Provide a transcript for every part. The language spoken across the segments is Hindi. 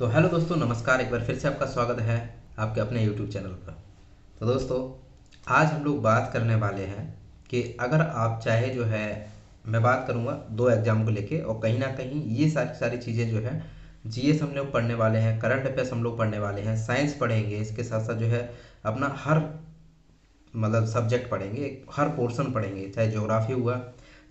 तो हेलो दोस्तों, नमस्कार। एक बार फिर से आपका स्वागत है आपके अपने यूट्यूब चैनल पर। तो दोस्तों, आज हम लोग बात करने वाले हैं कि अगर आप चाहे जो है, मैं बात करूंगा दो एग्जाम को लेके, और कहीं ना कहीं ये सारी सारी चीज़ें जो है, जीएस हम लोग पढ़ने वाले हैं, करंट अफेयर्स हम लोग पढ़ने वाले हैं, साइंस पढ़ेंगे, इसके साथ साथ जो है अपना हर मतलब सब्जेक्ट पढ़ेंगे, हर पोर्शन पढ़ेंगे, चाहे ज्योग्राफी हुआ,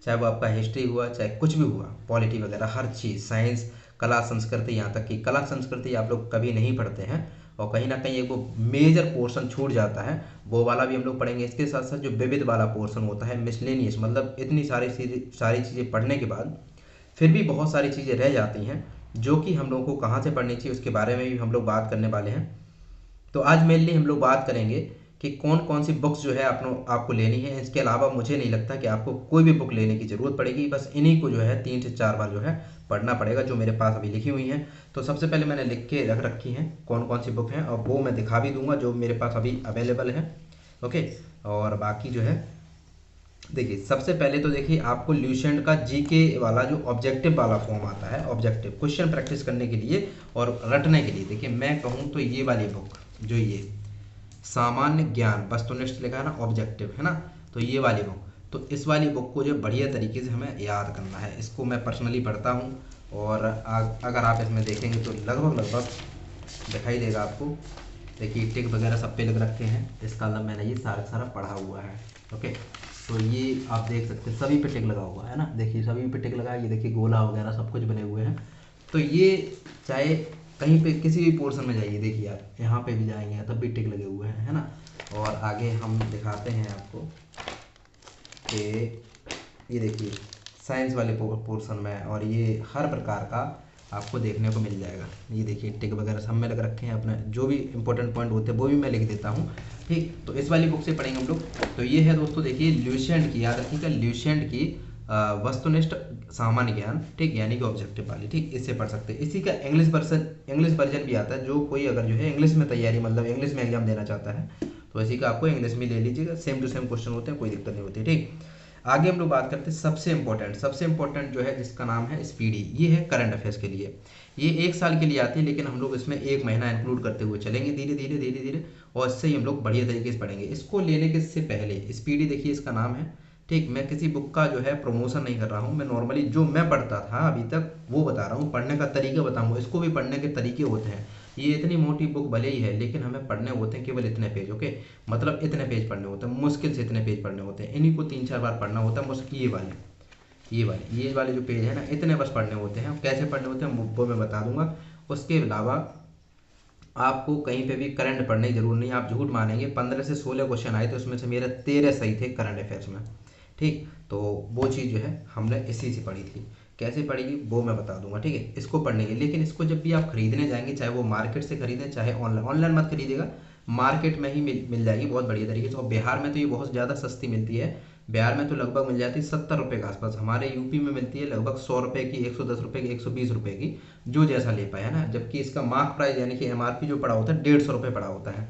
चाहे वो आपका हिस्ट्री हुआ, चाहे कुछ भी हुआ, पॉलिटी वगैरह हर चीज़, साइंस, कला संस्कृति, यहाँ तक कि कला संस्कृति आप लोग कभी नहीं पढ़ते हैं और कहीं ना कहीं एक वो मेजर पोर्शन छूट जाता है, वो वाला भी हम लोग पढ़ेंगे। इसके साथ साथ जो विविध वाला पोर्शन होता है, मिसलेनियस, मतलब इतनी सारी चीज़ें पढ़ने के बाद फिर भी बहुत सारी चीज़ें रह जाती हैं जो कि हम लोगों को कहाँ से पढ़नी चाहिए, उसके बारे में भी हम लोग बात करने वाले हैं। तो आज मेनली हम लोग बात करेंगे कि कौन कौन सी बुक्स जो है आपको लेनी है। इसके अलावा मुझे नहीं लगता कि आपको कोई भी बुक लेने की ज़रूरत पड़ेगी, बस इन्हीं को जो है 3 से 4 बार जो है पढ़ना पड़ेगा, जो मेरे पास अभी लिखी हुई हैं। तो सबसे पहले मैंने लिख के रख रखी हैं कौन कौन सी बुक हैं, और वो मैं दिखा भी दूंगा जो मेरे पास अभी अवेलेबल है। ओके, और बाकी जो है देखिए, सबसे पहले तो देखिए आपको ल्यूसेंट का जीके वाला जो ऑब्जेक्टिव वाला फॉर्म आता है, ऑब्जेक्टिव क्वेश्चन प्रैक्टिस करने के लिए और रटने के लिए, देखिए मैं कहूँ तो ये वाली बुक, जो ये सामान्य ज्ञान वस्तुनिष्ठ लिखा है ना, ऑब्जेक्टिव है ना, तो ये वाली बुक, तो इस वाली बुक को जो बढ़िया तरीके से हमें याद करना है। इसको मैं पर्सनली पढ़ता हूँ और अगर आप इसमें देखेंगे तो लगभग लगभग दिखाई देगा आपको। देखिए टिक वगैरह सब पे लग रखे हैं, इसका मतलब मैंने ये सारा सारा पढ़ा हुआ है। ओके, तो ये आप देख सकते हैं सभी पे टिक लगा हुआ है ना, देखिए सभी पे टिक लगा है, ये देखिए गोला वगैरह सब कुछ बने हुए हैं। तो ये चाहे कहीं पे किसी भी पोर्शन में जाइए, देखिए आप यहाँ पे भी जाएंगे तब भी टिक लगे हुए हैं, है ना। और आगे हम दिखाते हैं आपको कि ये देखिए साइंस वाले पोर्शन में, और ये हर प्रकार का आपको देखने को मिल जाएगा। ये देखिए टिक वगैरह सब में लग रखे हैं, अपने जो भी इंपॉर्टेंट पॉइंट होते हैं वो भी मैं लिख देता हूँ। ठीक, तो इस वाली बुक से पढ़ेंगे हम लोग। तो ये है दोस्तों, देखिए ल्यूसेंट की, याद रखिएगा ल्यूसेंट की वस्तुनिष्ठ सामान्य ज्ञान, ठीक, यानी कि ऑब्जेक्टिव वाली, ठीक, इससे पढ़ सकते हैं। इसी का इंग्लिश वर्जन भी आता है, जो कोई अगर जो है इंग्लिश में तैयारी, मतलब इंग्लिश में एग्जाम देना चाहता है तो इसी का आपको इंग्लिश में ले लीजिएगा, सेम टू सेम क्वेश्चन होते हैं, कोई दिक्कत नहीं होती। ठीक, आगे हम लोग बात करते हैं सबसे इंपॉर्टेंट जो है, जिसका नाम है स्पीडी। ये है करंट अफेयर्स के लिए, ये 1 साल के लिए आती है, लेकिन हम लोग इसमें 1 महीना इंक्लूड करते हुए चलेंगे धीरे धीरे धीरे धीरे, और इससे ही हम लोग बढ़िया तरीके से पढ़ेंगे। इसको लेने के से पहले स्पीडी, देखिए इसका नाम है, ठीक, मैं किसी बुक का जो है प्रमोशन नहीं कर रहा हूँ, मैं नॉर्मली जो मैं पढ़ता था अभी तक वो बता रहा हूँ, पढ़ने का तरीका बताऊँगा। इसको भी पढ़ने के तरीके होते हैं, ये इतनी मोटी बुक भले ही है, लेकिन हमें पढ़ने होते हैं केवल इतने पेज। ओके, मतलब इतने पेज पढ़ने होते हैं, मुश्किल से इतने पेज पढ़ने होते हैं, इन्हीं को 3 4 बार पढ़ना होता है। मुश्किल ये वाले जो पेज है ना, इतने बस पढ़ने होते हैं। कैसे पढ़ने होते हैं वो मैं बता दूंगा। उसके अलावा आपको कहीं पे भी करंट पढ़ने की जरूरत नहीं। आप झूठ मानेंगे, 15 से 16 क्वेश्चन आए थे, उसमें से मेरे 13 सही थे करंट अफेयर्स में। ठीक, तो वो चीज़ जो है हमने इसी से पढ़ी थी। कैसे पढ़ेगी वो मैं बता दूंगा, ठीक है, इसको पढ़ने की। लेकिन इसको जब भी आप खरीदने जाएंगे, चाहे वो मार्केट से खरीदें चाहे ऑनलाइन मत खरीदेगा, मार्केट में ही मिल जाएगी बहुत बढ़िया तरीके से। और बिहार में तो ये बहुत ज़्यादा सस्ती मिलती है, बिहार में तो लगभग मिल जाती है 70 रुपये के आसपास। हमारे यूपी में मिलती है लगभग 100 रुपये की, 110 रुपये की, 120 रुपये की, जो जैसा ले पाए, है ना। जबकि इसका मार्क प्राइस यानी कि एमआरपी जो पड़ा होता है 150 रुपये पड़ा होता है।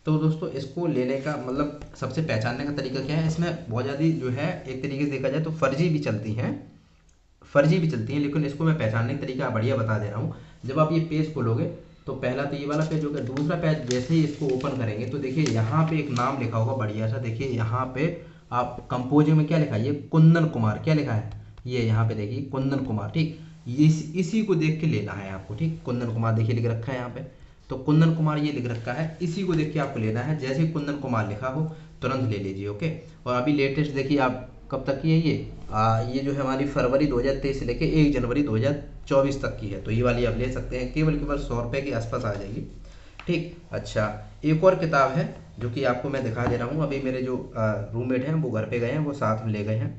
तो दोस्तों, इसको लेने का मतलब सबसे पहचानने का तरीका क्या है, इसमें बहुत ज़्यादा जो है एक तरीके से देखा जाए तो फर्जी भी चलती हैं, लेकिन इसको मैं पहचानने का तरीका बढ़िया बता दे रहा हूँ। जब आप ये पेज खोलोगे तो पहला तो ये वाला पेज हो गया, दूसरा पेज जैसे ही इसको ओपन करेंगे तो देखिए यहाँ पे एक नाम लिखा होगा बढ़िया सा। देखिए यहाँ पे आप कंपोजिंग में क्या लिखा है, ये कुंदन कुमार, क्या लिखा है, ये यहाँ पे देखिए कुंदन कुमार, ठीक, ये इसी को देख के लेना है आपको, ठीक, कुंदन कुमार देखिए लिख रखा है यहाँ पे, तो कुंदन कुमार ये लिख रखा है, इसी को देख के आपको लेना है। जैसे ही कुंदन कुमार लिखा हो तुरंत ले लीजिए। ओके, और अभी लेटेस्ट देखिए आप कब तक की है ये जो है हमारी फरवरी 2023 से लेके 1 जनवरी 2024 तक की है, तो ये वाली आप ले सकते हैं, केवल केवल 100 रुपये के आसपास आ जाएगी। ठीक, अच्छा, एक और किताब है जो कि आपको मैं दिखा दे रहा हूँ। अभी मेरे जो रूममेट हैं वो घर पे गए हैं, वो साथ में ले गए हैं।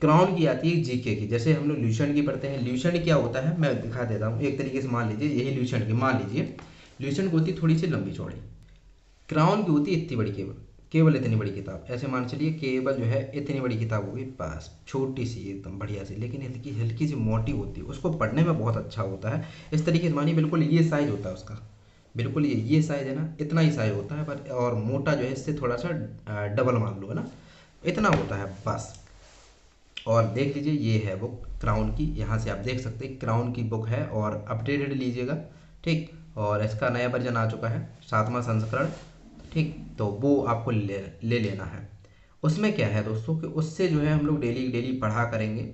क्राउन की आती है जीके की, जैसे हम लोग ल्यूसेंट की पढ़ते हैं। ल्यूसेंट क्या होता है मैं दिखा देता हूँ एक तरीके से। मान लीजिए यही ल्यूसेंट की, मान लीजिए ल्यूसेंट की होती थोड़ी सी लंबी चौड़ी, क्राउन की होती है इतनी बड़ी, केवल केवल इतनी बड़ी किताब। ऐसे मान चलिए केवल जो है इतनी बड़ी किताब होगी, बस छोटी सी एकदम बढ़िया सी, लेकिन हल्की हल्की सी मोटी होती है, उसको पढ़ने में बहुत अच्छा होता है। इस तरीके से मानिए बिल्कुल ये साइज होता है उसका, बिल्कुल ये साइज है ना, इतना ही साइज होता है, पर और मोटा जो है इससे थोड़ा सा डबल मान लो, है ना, इतना होता है बस। और देख लीजिए ये है बुक क्राउन की, यहाँ से आप देख सकते हैं क्राउन की बुक है, और अपडेटेड लीजिएगा, ठीक। और इसका नया वर्जन आ चुका है, 7वां संस्करण, ठीक। तो वो आपको ले लेना है। उसमें क्या है दोस्तों कि उससे जो है हम लोग डेली डेली पढ़ा करेंगे,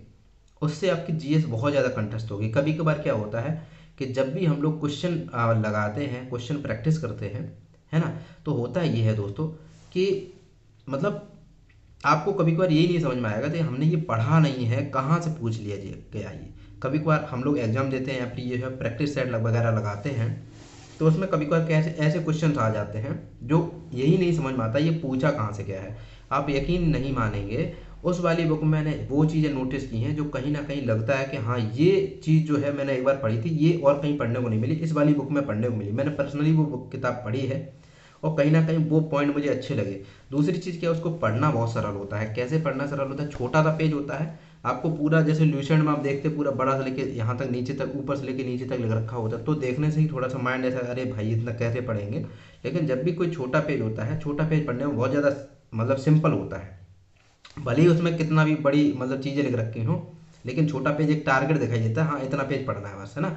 उससे आपकी जीएस बहुत ज़्यादा कंटेस्ट होगी। कभी कभार क्या होता है कि जब भी हम लोग क्वेश्चन लगाते हैं, क्वेश्चन प्रैक्टिस करते हैं, है ना, तो होता ये है दोस्तों कि मतलब आपको कभी कभार यही नहीं समझ में आएगा कि हमने ये पढ़ा नहीं है, कहाँ से पूछ लिया गया ये। कभी कभार हम लोग एग्जाम देते हैं या फिर ये है प्रैक्टिस सेट वगैरह लगाते हैं, तो उसमें कभी कभार कैसे ऐसे क्वेश्चन आ जाते हैं जो यही नहीं समझ में आता ये पूछा कहाँ से गया है। आप यकीन नहीं मानेंगे, उस वाली बुक में मैंने वो चीज़ें नोटिस की हैं जो कहीं ना कहीं लगता है कि हाँ ये चीज़ जो है मैंने एक बार पढ़ी थी, ये और कहीं पढ़ने को नहीं मिली, इस वाली बुक में पढ़ने को मिली। मैंने पर्सनली वो बुक किताब पढ़ी है और कहीं ना कहीं वो पॉइंट मुझे अच्छे लगे। दूसरी चीज़ क्या है, उसको पढ़ना बहुत सरल होता है। कैसे पढ़ना सरल होता है, छोटा सा पेज होता है, आपको पूरा जैसे ल्यूसेंट में आप देखते पूरा बड़ा से लेके यहाँ तक नीचे तक, ऊपर से लेके नीचे तक लिख रखा होता है, तो देखने से ही थोड़ा सा माइंड ऐसा अरे भाई इतना कैसे पढ़ेंगे। लेकिन जब भी कोई छोटा पेज होता है, छोटा पेज पढ़ने में बहुत ज़्यादा मतलब सिंपल होता है। भले ही उसमें कितना भी बड़ी मतलब चीज़ें लिख रखी हों, लेकिन छोटा पेज एक टारगेट दिखाई देता है, हाँ इतना पेज पढ़ना है बस, है ना।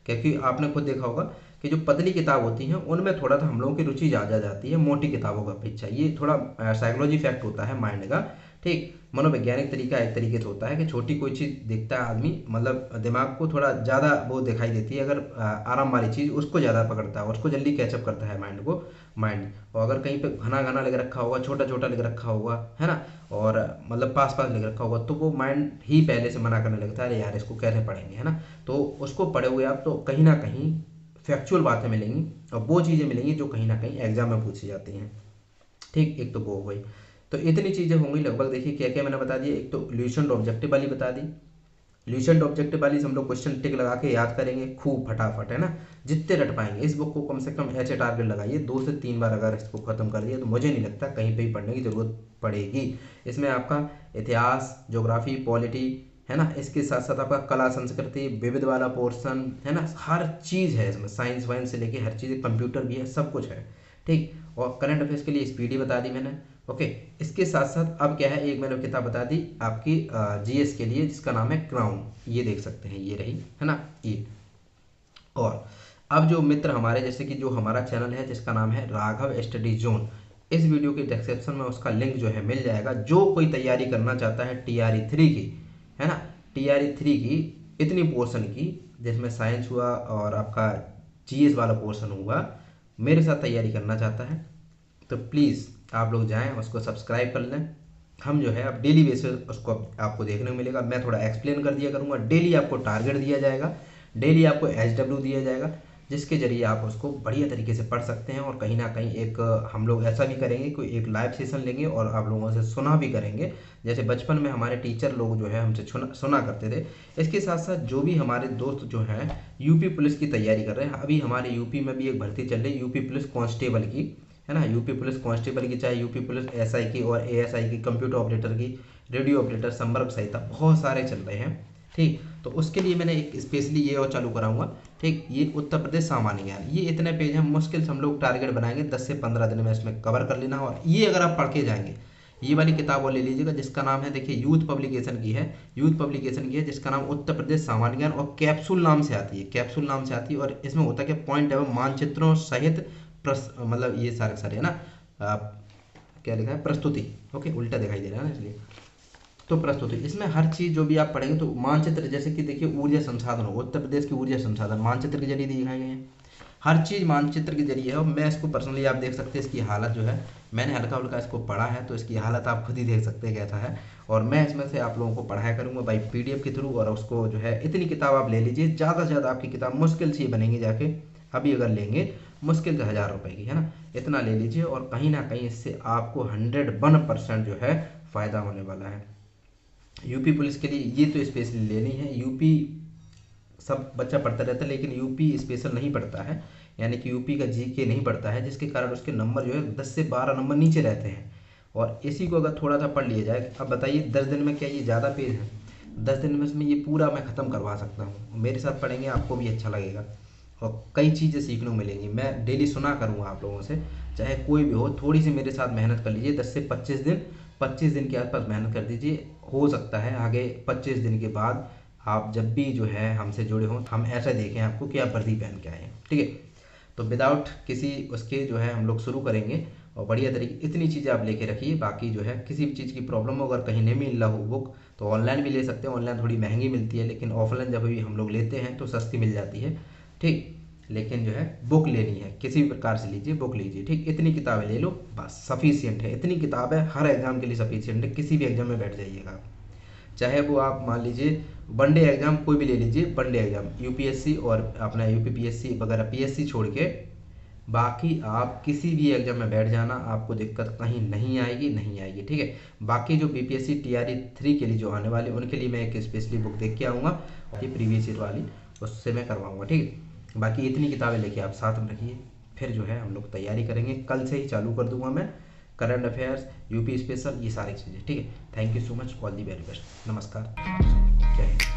क्योंकि आपने खुद देखा होगा कि जो पतली किताब होती हैं उनमें थोड़ा सा हम लोगों की रुचि ज़्यादा जाती है मोटी किताबों का अपेक्षा। ये थोड़ा साइकोलॉजी फैक्ट होता है माइंड का, ठीक। मनोवैज्ञानिक तरीका एक तरीके से होता है कि छोटी कोई चीज़ देखता है आदमी, मतलब दिमाग को थोड़ा ज़्यादा वो दिखाई देती है, अगर आराम वाली चीज़ उसको ज़्यादा पकड़ता है, उसको जल्दी कैचअप करता है माइंड को, माइंड। और अगर कहीं पे घना घना लिख रखा होगा, छोटा छोटा लिख रखा होगा, है ना, और मतलब पास पास लिख रखा होगा, तो वो माइंड ही पहले से मना करने लगता है, अरे यार इसको कैसे पढ़ेंगे, है ना। तो उसको पढ़े हुए आप तो कहीं ना कहीं फैक्चुअल बातें मिलेंगी और वो चीज़ें मिलेंगी जो कहीं ना कहीं एग्जाम में पूछी जाती हैं, ठीक। एक तो वो हो गई, तो इतनी चीज़ें होंगी लगभग। देखिए क्या क्या मैंने बता दिया, एक तो ल्यूसेंट ऑब्जेक्टिव वाली बता दी। ल्यूसेंट ऑब्जेक्टिव वाली से हम लोग क्वेश्चन टिक लगा के याद करेंगे खूब फटाफट, है ना, जितने रट पाएंगे। इस बुक को कम से कम ऐसे टारगेट लगाइए 2 से 3 बार, अगर इसको खत्म कर दिया तो मुझे नहीं लगता कहीं पे ही पढ़ने की जरूरत पड़ेगी। इसमें आपका इतिहास, ज्योग्राफी, पॉलिटी, है ना, इसके साथ साथ आपका कला संस्कृति, विविध वाला पोर्शन, है ना, हर चीज़ है इसमें, साइंस वाइंस से लेके हर चीज़, कंप्यूटर भी है, सब कुछ है, ठीक। और करंट अफेयर्स के लिए स्पीडी बता दी मैंने, ओके। इसके साथ साथ अब क्या है, एक मैंने किताब बता दी आपकी जीएस के लिए, जिसका नाम है क्राउन, ये देख सकते हैं, ये रही, है ना, ये। और अब जो मित्र हमारे, जैसे कि जो हमारा चैनल है जिसका नाम है राघव स्टडी जोन, इस वीडियो के डिस्क्रिप्शन में उसका लिंक जो है मिल जाएगा। जो कोई तैयारी करना चाहता है TRE 3 की, है ना, TRE 3 की इतनी पोर्शन की, जिसमें साइंस हुआ और आपका जीएस वाला पोर्शन हुआ, मेरे साथ तैयारी करना चाहता है तो प्लीज़ आप लोग जाएं, उसको सब्सक्राइब कर लें। हम जो है अब डेली बेसिस उसको आपको देखने को मिलेगा। मैं थोड़ा एक्सप्लेन कर दिया करूँगा, डेली आपको टारगेट दिया जाएगा, डेली आपको SW दिया जाएगा, जिसके जरिए आप उसको बढ़िया तरीके से पढ़ सकते हैं। और कहीं ना कहीं एक हम लोग ऐसा भी करेंगे, कोई एक लाइव सेशन लेंगे और आप लोगों से सुना भी करेंगे, जैसे बचपन में हमारे टीचर लोग जो है हमसे सुना करते थे। इसके साथ साथ जो भी हमारे दोस्त जो हैं यूपी पुलिस की तैयारी कर रहे हैं, अभी हमारे यूपी में भी एक भर्ती चल रही है यूपी पुलिस कांस्टेबल की, है ना, यूपी पुलिस कांस्टेबल की, चाहे यूपी पुलिस SI की और ASI की, कंप्यूटर ऑपरेटर की, रेडियो ऑपरेटर, संपर्क सहिता बहुत सारे चल रहे हैं, ठीक। तो उसके लिए मैंने एक स्पेशली ये और चालू कराऊंगा, ठीक। ये उत्तर प्रदेश सामान्य ज्ञान, ये इतने पेज हैं, मुश्किल से हम लोग टारगेट बनाएंगे 10 से 15 दिन में इसमें कवर कर लेना। और ये अगर आप पढ़ के जाएंगे, ये वाली किताब और ले लीजिएगा जिसका नाम है, देखिए यूथ पब्लिकेशन की है, यूथ पब्लिकेशन की है, जिसका नाम उत्तर प्रदेश सामान्य ज्ञान, और कैप्सूल नाम से आती है, कैप्सूल नाम से आती है। और इसमें होता है कि पॉइंट एवं मानचित्रों सहित मतलब ये सारे सारे, है ना, क्या लिखा है, प्रस्तुति, ओके, उल्टा दिखाई दे रहा है ना इसलिए, तो प्रस्तुति। इसमें हर चीज़ जो भी आप पढ़ेंगे, तो मानचित्र, जैसे कि देखिए ऊर्जा संसाधन हो, उत्तर प्रदेश की ऊर्जा संसाधन मानचित्र के जरिए दिखाए गए हैं, हर चीज़ मानचित्र के जरिए है। और मैं इसको पर्सनली आप देख सकते हैं, इसकी हालत जो है, मैंने हल्का हल्का इसको पढ़ा है, तो इसकी हालत आप खुद ही देख सकते हैं कैसा है। और मैं इसमें से आप लोगों को पढ़ाया करूँगा बाई PDF के थ्रू, और उसको जो है इतनी किताब आप ले लीजिए, ज़्यादा से ज़्यादा आपकी किताब मुश्किल से बनेंगी जाके, अभी अगर लेंगे मुश्किल से 1000 रुपये की, है ना, इतना ले लीजिए। और कहीं ना कहीं इससे आपको 101% जो है फ़ायदा होने वाला है। यूपी पुलिस के लिए ये तो स्पेशली लेनी है। यूपी सब बच्चा पढ़ता रहता है, लेकिन यूपी स्पेशल नहीं पढ़ता है, यानी कि यूपी का GK नहीं पढ़ता है, जिसके कारण उसके नंबर जो है 10 से 12 नंबर नीचे रहते हैं। और इसी को अगर थोड़ा सा पढ़ लिया जाए, अब बताइए 10 दिन में क्या ये ज़्यादा पेज है, 10 दिन में इसमें ये पूरा मैं ख़त्म करवा सकता हूँ। मेरे साथ पढ़ेंगे, आपको भी अच्छा लगेगा और कई चीज़ें सीखने को मिलेंगी। मैं डेली सुना करूँगा आप लोगों से, चाहे कोई भी हो, थोड़ी सी मेरे साथ मेहनत कर लीजिए, 10 से 25 दिन, 25 दिन के आसपास मेहनत कर दीजिए। हो सकता है आगे 25 दिन के बाद आप जब भी जो है हमसे जुड़े हों हम ऐसा देखें आपको कि आप वर्दी पहन के आए हैं, ठीक है। तो विदाउट किसी उसके जो है हम लोग शुरू करेंगे और बढ़िया तरीके इतनी चीज़ें आप लेके रखिए। बाकी जो है किसी भी चीज़ की प्रॉब्लम हो, अगर कहीं नहीं मिल रहा हो बुक, तो ऑनलाइन भी ले सकते हैं। ऑनलाइन थोड़ी महंगी मिलती है, लेकिन ऑफलाइन जब भी हम लोग लेते हैं तो सस्ती मिल जाती है, ठीक। लेकिन जो है बुक लेनी है, किसी भी प्रकार से लीजिए, बुक लीजिए, ठीक। इतनी किताबें ले लो बस, सफिशियंट है। इतनी किताब है, हर एग्जाम के लिए सफिशियंट है। किसी भी एग्जाम में बैठ जाइएगा आप, चाहे वो आप मान लीजिए वनडे एग्जाम कोई भी ले लीजिए, वनडे एग्जाम यूपीएससी और अपना यूपीपीएससी वगैरह, पीएससी छोड़ के बाकी आप किसी भी एग्जाम में बैठ जाना, आपको दिक्कत कहीं नहीं आएगी, नहीं आएगी, ठीक है। बाकी जो बीपीएससी टीआरई 3 के लिए जो आने वाले, उनके लिए मैं एक स्पेशली बुक देख के आऊँगा, ये प्रीवियस ईयर वाली, उससे मैं करवाऊँगा, ठीक है। बाकी इतनी किताबें लेके आप साथ में रखिए, फिर जो है हम लोग तैयारी करेंगे। कल से ही चालू कर दूंगा मैं, करंट अफेयर्स, यूपी स्पेशल, ये सारी चीज़ें, ठीक है। Thank you so much, all the very best, नमस्कार, जय हिंद।